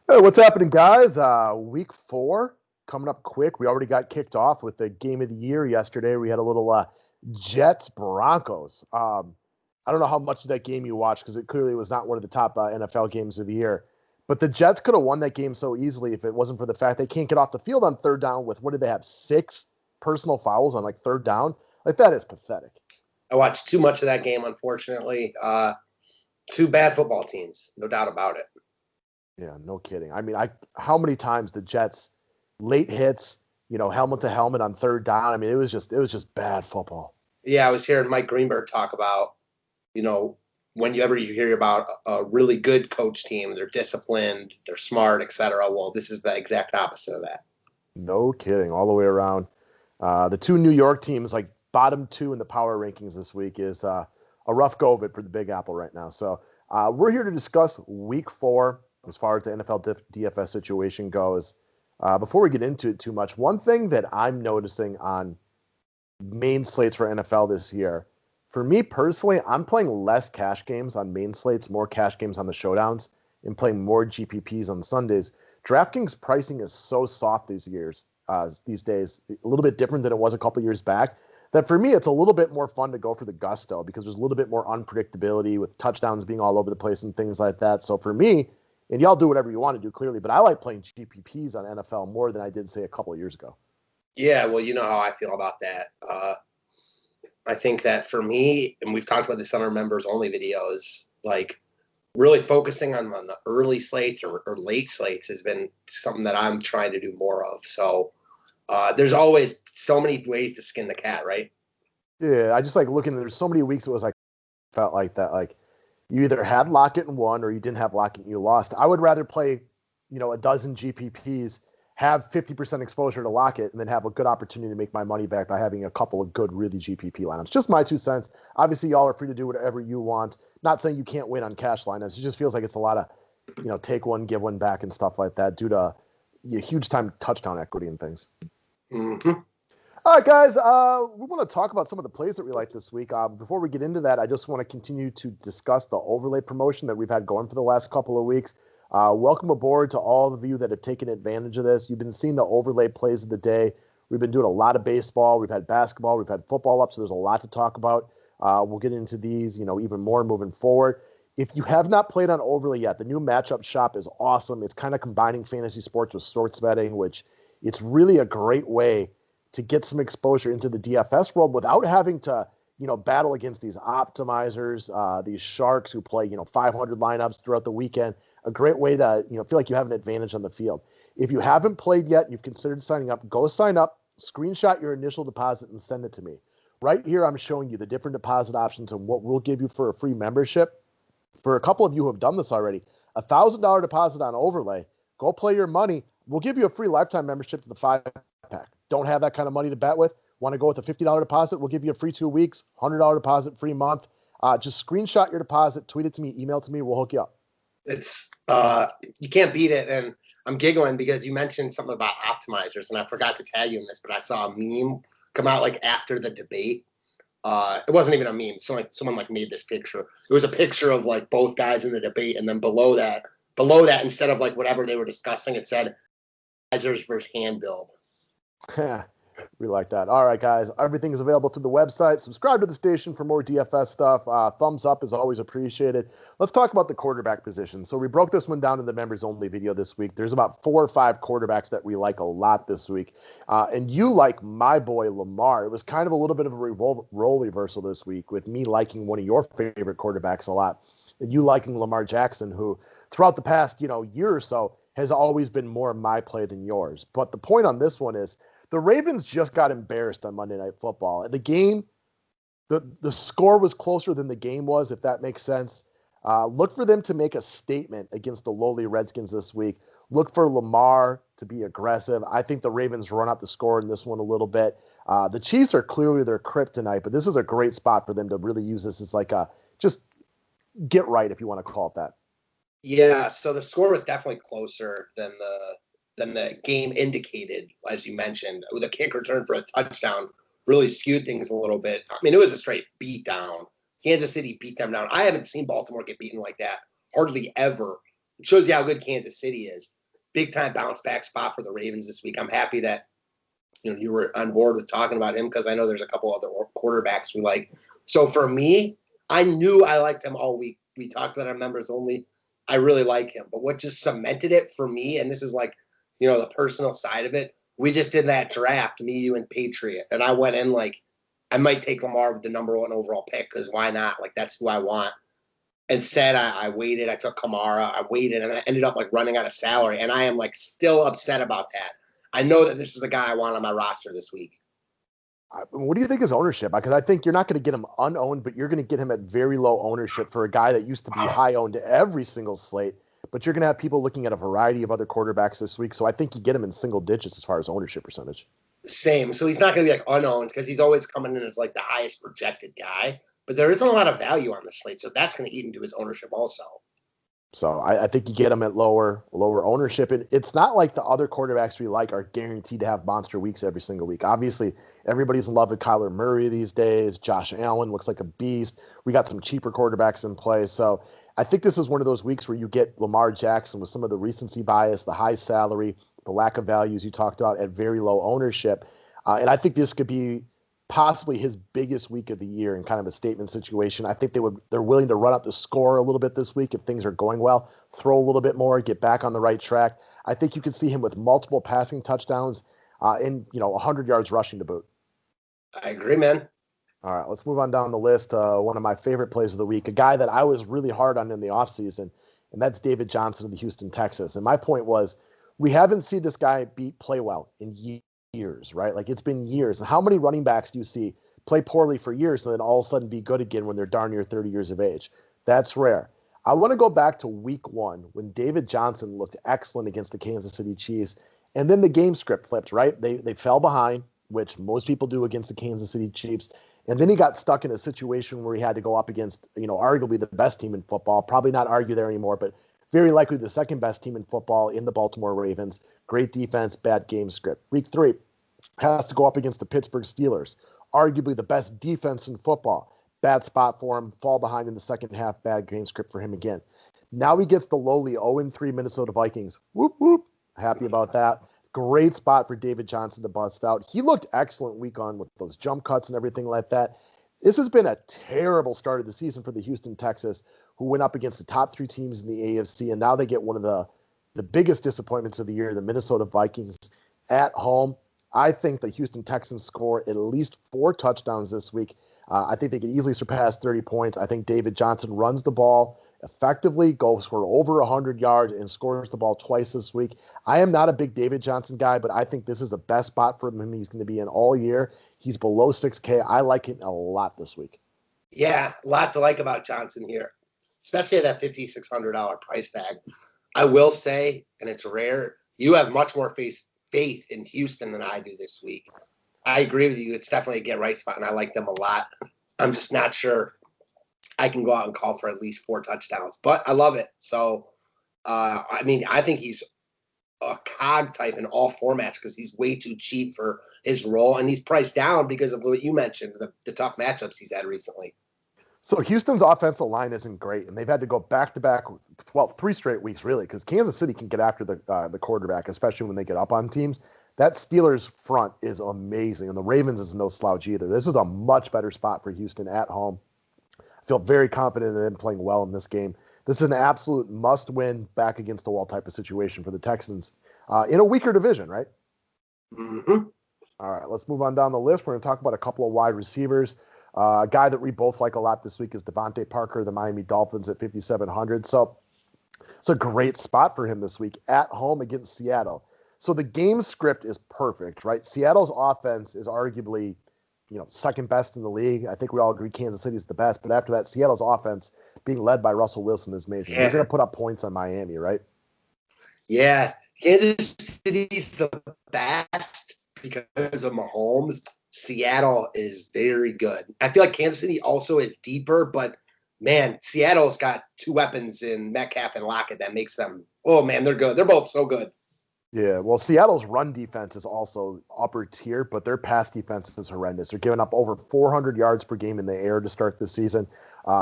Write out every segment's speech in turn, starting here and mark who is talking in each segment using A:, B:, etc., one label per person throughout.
A: Hey, what's happening, guys? Week 4 coming up quick. We already got kicked off with the game of the year yesterday. We had a little Jets Broncos. I don't know how much of that game you watched because it clearly was not one of the top NFL games of the year. But the Jets could have won that game so easily if it wasn't for the fact they can't get off the field on third down with, what did they have, 6 personal fouls on like third down? Like, that is pathetic.
B: I watched too much of that game, unfortunately. Two bad football teams, no doubt about it.
A: Yeah, no kidding. I mean, how many times the Jets late hits, helmet to helmet on third down. I mean, it was just bad football.
B: Yeah, I was hearing Mike Greenberg talk about, whenever you hear about a really good coach team, they're disciplined, they're smart, etc. Well, this is the exact opposite of that.
A: No kidding, all the way around. The two New York teams, like bottom 2 in the power rankings this week, is a rough go of it for the Big Apple right now. So we're here to discuss Week 4 as far as the NFL DFS situation goes. Before we get into it too much, one thing that I'm noticing on main slates for NFL this year, for me personally, I'm playing less cash games on main slates, more cash games on the showdowns, and playing more GPPs on Sundays. DraftKings pricing is so soft these days, a little bit different than it was a couple years back, that for me, it's a little bit more fun to go for the gusto because there's a little bit more unpredictability with touchdowns being all over the place and things like that. So for me, and y'all do whatever you want to do, clearly, but I like playing GPPs on NFL more than I did, say, a couple of years ago.
B: Yeah, well, you know how I feel about that. I think that for me, and we've talked about this on our members only videos, like really focusing on the early slates or late slates has been something that I'm trying to do more of. So there's always so many ways to skin the cat, right?
A: Yeah, I just like looking. There's so many weeks it was like felt like that. Like you either had Lockett and won, or you didn't have Lockett and you lost. I would rather play, a dozen GPPs, have 50% exposure to Lockett, and then have a good opportunity to make my money back by having a couple of good, really GPP lineups. Just my 2 cents. Obviously, y'all are free to do whatever you want. Not saying you can't win on cash lineups. It just feels like it's a lot of, take one, give one back and stuff like that due to huge time touchdown equity and things.
B: Mm-hmm.
A: All right, guys, we want to talk about some of the plays that we like this week. Before we get into that, I just want to continue to discuss the overlay promotion that we've had going for the last couple of weeks. Welcome aboard to all of you that have taken advantage of this. You've been seeing the overlay plays of the day. We've been doing a lot of baseball. We've had basketball. We've had football up, so there's a lot to talk about. We'll get into these, even more moving forward. If you have not played on overlay yet, the new matchup shop is awesome. It's kind of combining fantasy sports with sports betting, which it's really a great way to get some exposure into the DFS world without having to, battle against these optimizers, these sharks who play, 500 lineups throughout the weekend. A great way to, feel like you have an advantage on the field. If you haven't played yet, you've considered signing up, go sign up, screenshot your initial deposit and send it to me. Right here, I'm showing you the different deposit options and what we'll give you for a free membership. For a couple of you who have done this already, $1,000 deposit on overlay, go play your money. We'll give you a free lifetime membership to the 5-pack. Don't have that kind of money to bet with? Want to go with a $50 deposit? We'll give you a free 2 weeks, $100 deposit, free month. Just screenshot your deposit, tweet it to me, email it to me. We'll hook you up.
B: It's you can't beat it. And I'm giggling because you mentioned something about optimizers, and I forgot to tag you in this, but I saw a meme come out like after the debate. It wasn't even a meme. So like someone like made this picture. It was a picture of like both guys in the debate, and then below that, instead of like whatever they were discussing, it said optimizers versus hand build.
A: We like that. All right, guys. Everything is available through the website. Subscribe to the station for more DFS stuff. Thumbs up is always appreciated. Let's talk about the quarterback position. So we broke this one down in the members-only video this week. There's about 4 or 5 quarterbacks that we like a lot this week. And you like my boy Lamar. It was kind of a little bit of a role reversal this week with me liking one of your favorite quarterbacks a lot, and you liking Lamar Jackson, who throughout the past year or so has always been more my play than yours. But the point on this one is, the Ravens just got embarrassed on Monday Night Football. The game, the score was closer than the game was, if that makes sense. Look for them to make a statement against the lowly Redskins this week. Look for Lamar to be aggressive. I think the Ravens run up the score in this one a little bit. The Chiefs are clearly their kryptonite, but this is a great spot for them to really use this as like a just get right, if you want to call it that.
B: Yeah, so the score was definitely closer than the game indicated, as you mentioned. With a kick return for a touchdown, really skewed things a little bit. I mean, it was a straight beat down. Kansas City beat them down. I haven't seen Baltimore get beaten like that hardly ever. It shows you how good Kansas City is. big time bounce back spot for the Ravens this week. I'm happy that you were on board with talking about him because I know there's a couple other quarterbacks we like. So for me, I knew I liked him all week. We talked about our members only. I really like him. But what just cemented it for me, and this is like, the personal side of it, we just did that draft, me, you, and Patriot. And I went in like, I might take Lamar with the number 1 overall pick because why not? Like, that's who I want. Instead, I waited. I took Kamara. I waited, and I ended up like running out of salary. And I am like still upset about that. I know that this is the guy I want on my roster this week.
A: What do you think is ownership? Because I think you're not going to get him unowned, but you're going to get him at very low ownership for a guy that used to be high owned every single slate. But you're going to have people looking at a variety of other quarterbacks this week. So I think you get him in single digits as far as ownership percentage.
B: Same. So he's not going to be like unowned because he's always coming in as like the highest projected guy. But there isn't a lot of value on the slate. So that's going to eat into his ownership also.
A: So I think you get him at lower ownership. And it's not like the other quarterbacks we like are guaranteed to have monster weeks every single week. Obviously, everybody's in love with Kyler Murray these days. Josh Allen looks like a beast. We got some cheaper quarterbacks in play. So I think this is one of those weeks where you get Lamar Jackson with some of the recency bias, the high salary, the lack of values you talked about at very low ownership. And I think this could be possibly his biggest week of the year in kind of a statement situation. I think they're willing to run up the score a little bit this week if things are going well, throw a little bit more, get back on the right track. I think you could see him with multiple passing touchdowns and 100 yards rushing to boot.
B: I agree, man.
A: All right, let's move on down the list. One of my favorite plays of the week, a guy that I was really hard on in the offseason, and that's David Johnson of the Houston Texans. And my point was, we haven't seen this guy play well in years, right? Like, it's been years. And how many running backs do you see play poorly for years and then all of a sudden be good again when they're darn near 30 years of age? That's rare. I want to go back to week 1 when David Johnson looked excellent against the Kansas City Chiefs. And then the game script flipped, right? They fell behind, which most people do against the Kansas City Chiefs. And then he got stuck in a situation where he had to go up against, arguably the best team in football. Probably not argue there anymore, but very likely the second best team in football in the Baltimore Ravens. Great defense, bad game script. Week 3 has to go up against the Pittsburgh Steelers, arguably the best defense in football. Bad spot for him, fall behind in the second half, bad game script for him again. Now he gets the lowly 0-3 Minnesota Vikings. Whoop, whoop. Happy about that. Great spot for David Johnson to bust out. He looked excellent week on with those jump cuts and everything like that. This has been a terrible start of the season for the Houston Texans, who went up against the top 3 teams in the AFC, and now they get one of the biggest disappointments of the year, the Minnesota Vikings at home. I think the Houston Texans score at least 4 touchdowns this week. I think they could easily surpass 30 points. I think David Johnson runs the ball effectively, goes for over 100 yards, and scores the ball twice this week. I am not a big David Johnson guy, but I think this is the best spot for him he's going to be in all year. He's below 6K. I like him a lot this week.
B: Yeah, a lot to like about Johnson here, especially at that $5,600 price tag. I will say, and it's rare, you have much more faith in Houston than I do this week. I agree with you. It's definitely a get right spot, and I like them a lot. I'm just not sure I can go out and call for at least 4 touchdowns, but I love it. So, I think he's a cog type in all formats because he's way too cheap for his role, and he's priced down because of what you mentioned, the tough matchups he's had recently.
A: So Houston's offensive line isn't great, and they've had to go back-to-back, 3 straight weeks, really, because Kansas City can get after the quarterback, especially when they get up on teams. That Steelers front is amazing, and the Ravens is no slouch either. This is a much better spot for Houston at home. I feel very confident in them playing well in this game. This is an absolute must-win, back-against-the-wall type of situation for the Texans in a weaker division, right?
B: Mm-hmm.
A: All right, let's move on down the list. We're going to talk about a couple of wide receivers. A guy that we both like a lot this week is Devontae Parker, the Miami Dolphins at 5,700. So it's a great spot for him this week at home against Seattle. So the game script is perfect, right? Seattle's offense is arguably, second best in the league. I think we all agree Kansas City is the best. But after that, Seattle's offense being led by Russell Wilson is amazing.
B: Yeah.
A: He's going to put up points on Miami, right?
B: Yeah. Kansas City's the best because of Mahomes. Seattle is very good. I feel like Kansas City also is deeper, but man, Seattle's got 2 weapons in Metcalf and Lockett that makes them, oh man, they're good. They're both so good.
A: Yeah, well, Seattle's run defense is also upper tier, but their pass defense is horrendous. They're giving up over 400 yards per game in the air to start this season.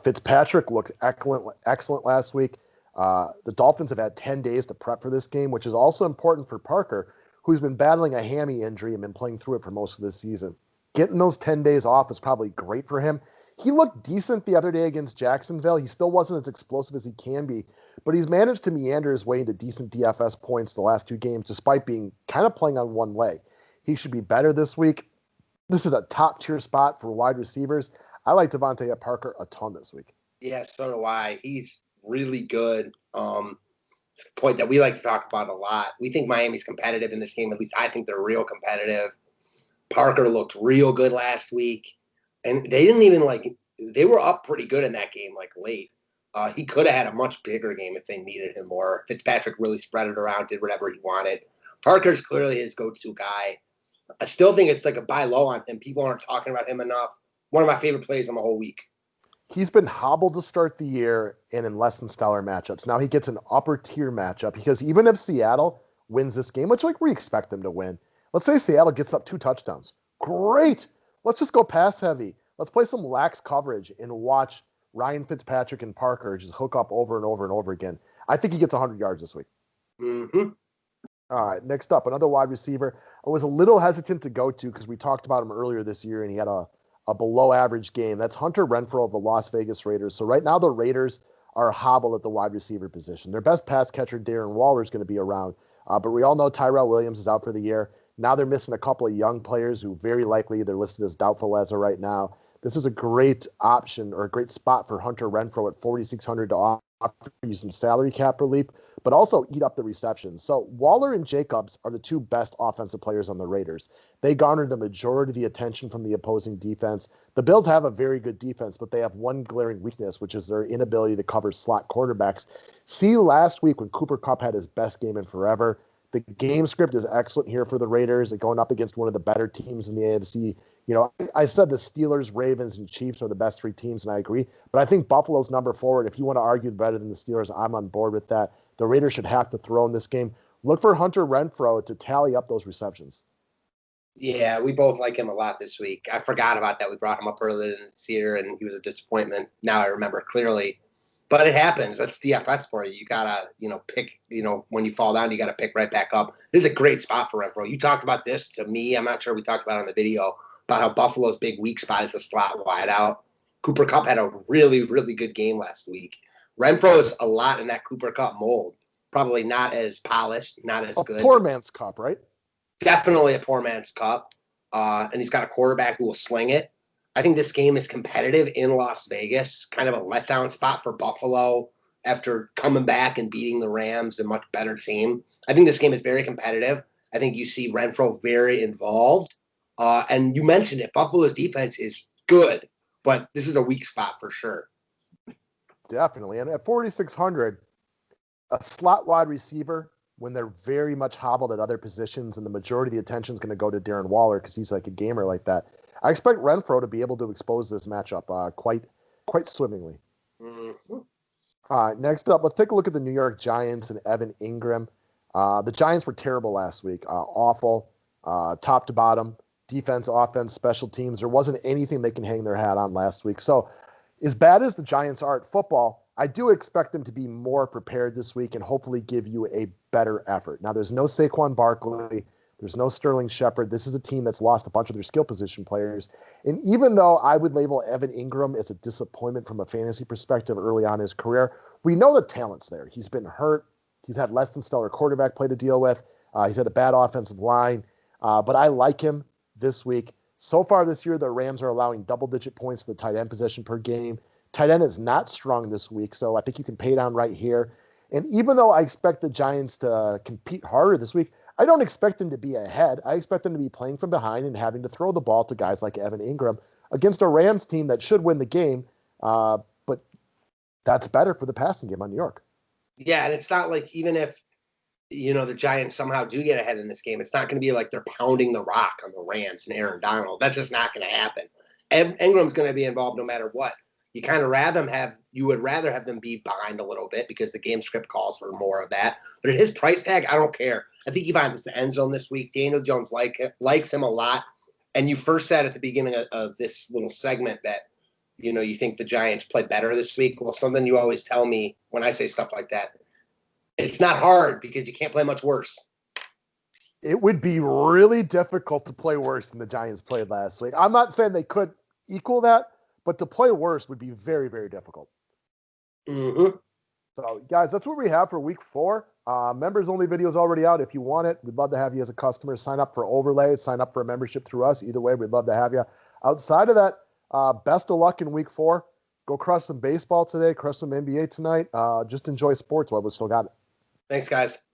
A: Fitzpatrick looked excellent last week. The Dolphins have had 10 days to prep for this game, which is also important for Parker, who's been battling a hammy injury and been playing through it for most of the season. Getting those 10 days off is probably great for him. He looked decent the other day against Jacksonville. He still wasn't as explosive as he can be, but he's managed to meander his way into decent DFS points the last 2 games, despite being kind of playing on one leg. He should be better this week. This is a top-tier spot for wide receivers. I like Devontae Parker a ton this week.
B: Yeah, so do I. He's really good. Point that we like to talk about a lot. We think Miami's competitive in this game. At least I think they're real competitive. Parker looked real good last week. And they didn't even they were up pretty good in that game, late. He could have had a much bigger game if they needed him more. Fitzpatrick really spread it around, did whatever he wanted. Parker's clearly his go-to guy. I still think it's like a buy low on him. People aren't talking about him enough. One of my favorite plays on the whole week.
A: He's been hobbled to start the year and in less than stellar matchups. Now he gets an upper tier matchup because even if Seattle wins this game, which we expect them to win, let's say Seattle gets up 2 touchdowns. Great. Let's just go pass heavy. Let's play some lax coverage and watch Ryan Fitzpatrick and Parker just hook up over and over and over again. I think he gets 100 yards this week.
B: Mm-hmm.
A: All right, next up, another wide receiver. I was a little hesitant to go to because we talked about him earlier this year, and he had a below-average game. That's Hunter Renfrow of the Las Vegas Raiders. So right now the Raiders are hobbled at the wide receiver position. Their best pass catcher, Darren Waller, is going to be around. But we all know Tyrell Williams is out for the year. Now they're missing a couple of young players who very likely they're listed as doubtful as of right now. This is a great option or a great spot for Hunter Renfrow at 4,600 to offer you some salary cap relief, but also eat up the receptions. So Waller and Jacobs are the 2 best offensive players on the Raiders. They garnered the majority of the attention from the opposing defense. The Bills have a very good defense, but they have one glaring weakness, which is their inability to cover slot quarterbacks. See last week when Cooper Kupp had his best game in forever. The game script is excellent here for the Raiders. They're going up against one of the better teams in the AFC. I said the Steelers, Ravens, and Chiefs are the best 3 teams, and I agree. But I think Buffalo's number 4. And if you want to argue better than the Steelers, I'm on board with that. The Raiders should have to throw in this game. Look for Hunter Renfrow to tally up those receptions.
B: Yeah, we both like him a lot this week. I forgot about that. We brought him up earlier in this year, and he was a disappointment. Now I remember clearly. But it happens. That's DFS for you. You got to, pick, when you fall down, you got to pick right back up. This is a great spot for Renfrow. You talked about this to me. I'm not sure we talked about it on the video about how Buffalo's big weak spot is the slot wide out. Cooper Kupp had a really, really good game last week. Renfrow is a lot in that Cooper Kupp mold. Probably not as polished, not as good.
A: A poor man's Kupp, right?
B: Definitely a poor man's Kupp. And he's got a quarterback who will sling it. I think this game is competitive in Las Vegas, kind of a letdown spot for Buffalo after coming back and beating the Rams, a much better team. I think this game is very competitive. I think you see Renfrow very involved. And you mentioned it, Buffalo's defense is good, but this is a weak spot for sure.
A: Definitely. And at 4,600, a slot wide receiver, when they're very much hobbled at other positions and the majority of the attention is going to go to Darren Waller because he's like a gamer like that, I expect Renfrow to be able to expose this matchup quite swimmingly.
B: Mm-hmm.
A: Next up, let's take a look at the New York Giants and Evan Engram. The Giants were terrible last week. Awful, top to bottom, defense, offense, special teams. There wasn't anything they can hang their hat on last week. So as bad as the Giants are at football, I do expect them to be more prepared this week and hopefully give you a better effort. Now, there's no Saquon Barkley. There's no Sterling Shepard. This is a team that's lost a bunch of their skill position players. And even though I would label Evan Engram as a disappointment from a fantasy perspective early on in his career, we know the talent's there. He's been hurt. He's had less than stellar quarterback play to deal with. He's had a bad offensive line. But I like him this week. So far this year, the Rams are allowing double-digit points to the tight end position per game. Tight end is not strong this week, so I think you can pay down right here. And even though I expect the Giants to compete harder this week, I don't expect them to be ahead. I expect them to be playing from behind and having to throw the ball to guys like Evan Engram against a Rams team that should win the game. But that's better for the passing game on New York.
B: Yeah, and it's not like even if, the Giants somehow do get ahead in this game, it's not going to be like they're pounding the rock on the Rams and Aaron Donald. That's just not going to happen. Ingram's going to be involved no matter what. You would rather have them be behind a little bit because the game script calls for more of that. But at his price tag, I don't care. I think he finds the end zone this week. Daniel Jones likes him a lot. And you first said at the beginning of this little segment that you think the Giants play better this week. Well, something you always tell me when I say stuff like that, it's not hard because you can't play much worse.
A: It would be really difficult to play worse than the Giants played last week. I'm not saying they could equal that, but to play worse would be very, very difficult.
B: Mm-hmm.
A: So, guys, that's what we have for week 4. Members-only video is already out. If you want it, we'd love to have you as a customer. Sign up for overlays. Sign up for a membership through us. Either way, we'd love to have you. Outside of that, best of luck in week 4. Go crush some baseball today. Crush some NBA tonight. Just enjoy sports while we still got it.
B: Thanks, guys.